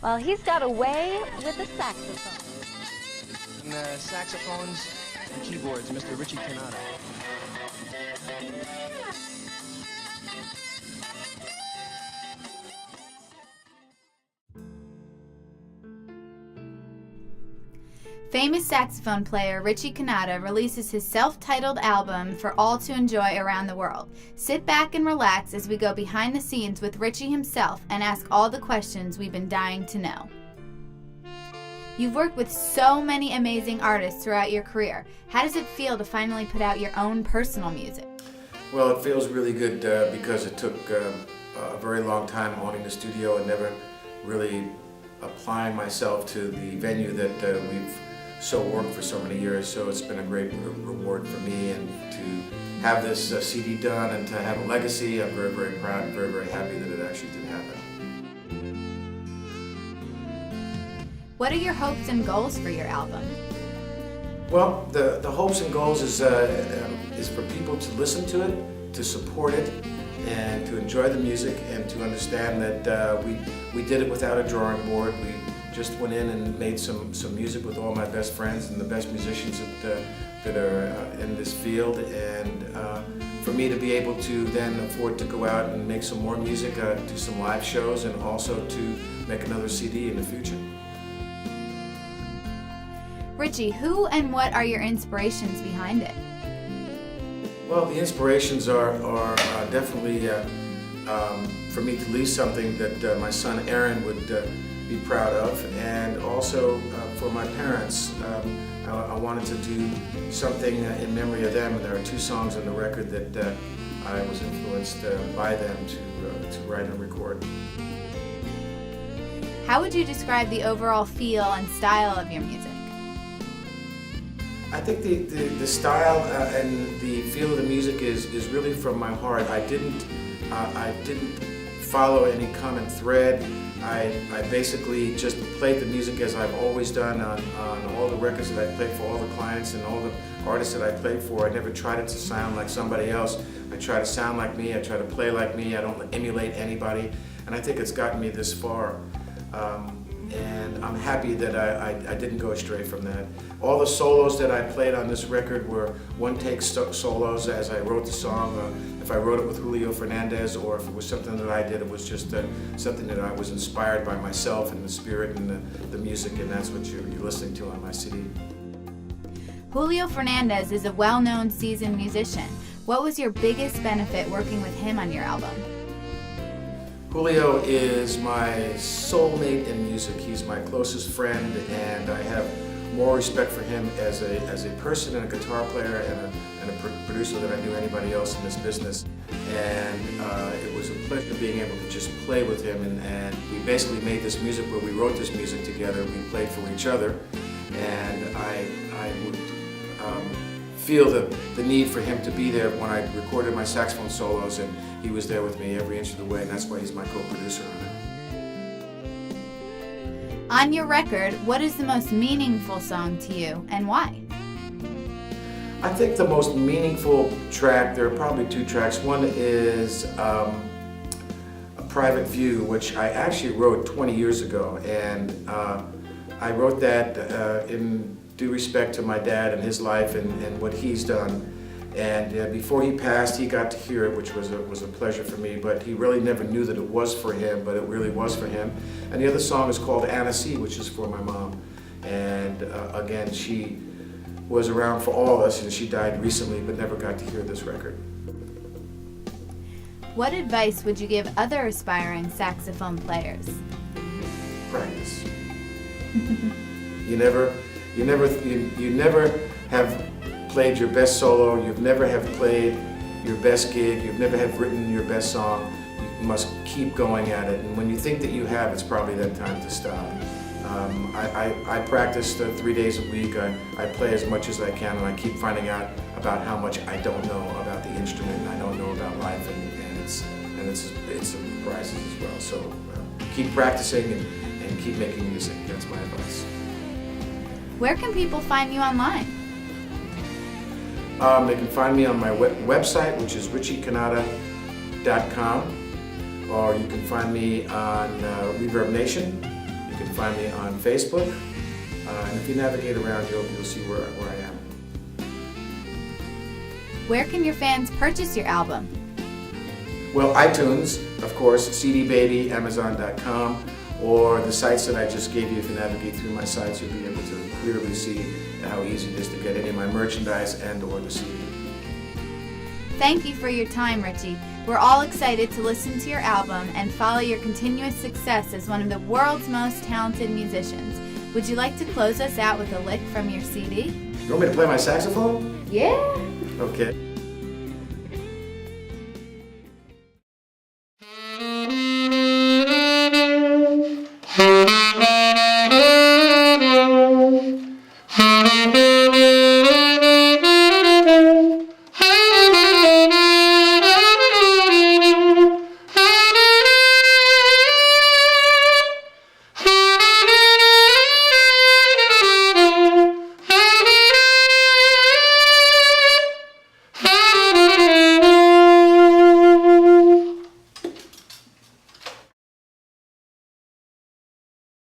Well, he's got a way with the saxophone. And saxophones and keyboards, Mr. Richie Cannata. Famous saxophone player Richie Cannata releases his self-titled album for all to enjoy around the world. Sit back and relax as we go behind the scenes with Richie himself and ask all the questions we've been dying to know. You've worked with so many amazing artists throughout your career. How does it feel to finally put out your own personal music? Well, it feels really good because it took a very long time owning the studio and never really applying myself to the venue that we've so worked for so many years. So it's been a great reward for me, and to have this CD done and to have a legacy, I'm very, very proud and very, very happy that it actually did happen. What are your hopes and goals for your album? Well, the hopes and goals is for people to listen to it, to support it, and to enjoy the music, and to understand that we did it without a drawing board. We just went in and made some music with all my best friends and the best musicians that are in this field, and for me to be able to then afford to go out and make some more music, do some live shows, and also to make another CD in the future. Richie, who and what are your inspirations behind it? Well, the inspirations are definitely for me to leave something that my son Aaron would be proud of, and also for my parents. I wanted to do something in memory of them, and there are two songs on the record that I was influenced by them to write and record. How would you describe the overall feel and style of your music? I think the style and the feel of the music is really from my heart. I didn't follow any common thread. I basically just played the music as I've always done on all the records that I played for all the clients and all the artists that I played for. I never tried it to sound like somebody else. I try to sound like me. I try to play like me. I don't emulate anybody, and I think it's gotten me this far. And I'm happy that I didn't go astray from that. All the solos that I played on this record were one-take solos as I wrote the song. If I wrote it with Julio Fernandez, or if it was something that I did, it was just something that I was inspired by myself and the spirit and the music, and that's what you're listening to on my CD. Julio Fernandez is a well-known seasoned musician. What was your biggest benefit working with him on your album? Julio is my soulmate in music. He's my closest friend, and I have more respect for him as a person and a guitar player and a producer than I do anybody else in this business. And it was a pleasure being able to just play with him, and we basically made this music where we wrote this music together. We played for each other, and I would feel the need for him to be there when I recorded my saxophone solos, and he was there with me every inch of the way, and that's why he's my co-producer on it. On your record, what is the most meaningful song to you, and why? I think the most meaningful track, there are probably two tracks. One is A Private View, which I actually wrote 20 years ago, and I wrote that in due respect to my dad and his life and what he's done. And before he passed, he got to hear it, which was a pleasure for me, but he really never knew that it was for him, but it really was for him. And the other song is called Anna C., which is for my mom. And again, she was around for all of us, and she died recently, but never got to hear this record. What advice would you give other aspiring saxophone players? Practice. You never have played your best solo, you've never have played your best gig, you've never have written your best song. You must keep going at it, and when you think that you have, it's probably that time to stop. I practice 3 days a week. I play as much as I can, and I keep finding out about how much I don't know about the instrument, and I don't know about life, and it's surprises as well. So keep practicing and keep making music. That's my advice. Where can people find you online? They can find me on my website, which is richiecannata.com, or you can find me on Reverb Nation. You can find me on Facebook, and if you navigate around, you'll see where I am. Where can your fans purchase your album? Well, iTunes, of course, CD Baby, Amazon.com, or the sites that I just gave you. If you navigate through my sites, you'll be able to clearly see how easy it is to get any of my merchandise and or the CD. Thank you for your time, Richie. We're all excited to listen to your album and follow your continuous success as one of the world's most talented musicians. Would you like to close us out with a lick from your CD? You want me to play my saxophone? Yeah. Okay.